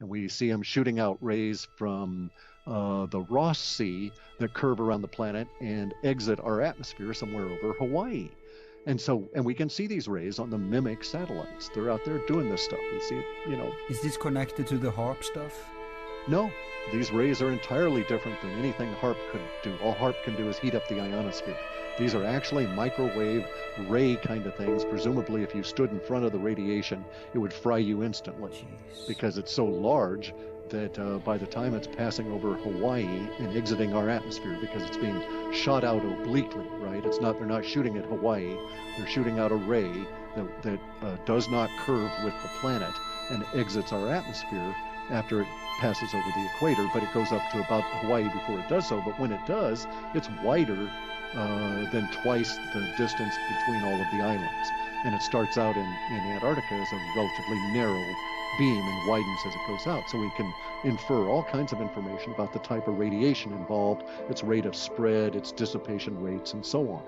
And we see them shooting out rays from the Ross Sea that curve around the planet and exit our atmosphere somewhere over Hawaii. And we can see these rays on the Mimic satellites. They're out there doing this stuff. We see it. Is this connected to the HARP stuff? No, these rays are entirely different than anything HARP could do. All HARP can do is heat up the ionosphere. These are actually microwave ray kind of things. Presumably, if you stood in front of the radiation, it would fry you instantly. Jeez. Because it's so large that by the time it's passing over Hawaii and exiting our atmosphere, because it's being shot out obliquely, right? They're not shooting at Hawaii. They're shooting out a ray that does not curve with the planet and exits our atmosphere after it passes over the equator, but it goes up to about Hawaii before it does so. But when it does, it's wider than twice the distance between all of the islands. And it starts out in Antarctica as a relatively narrow beam and widens as it goes out. So we can infer all kinds of information about the type of radiation involved, its rate of spread, its dissipation rates, and so on.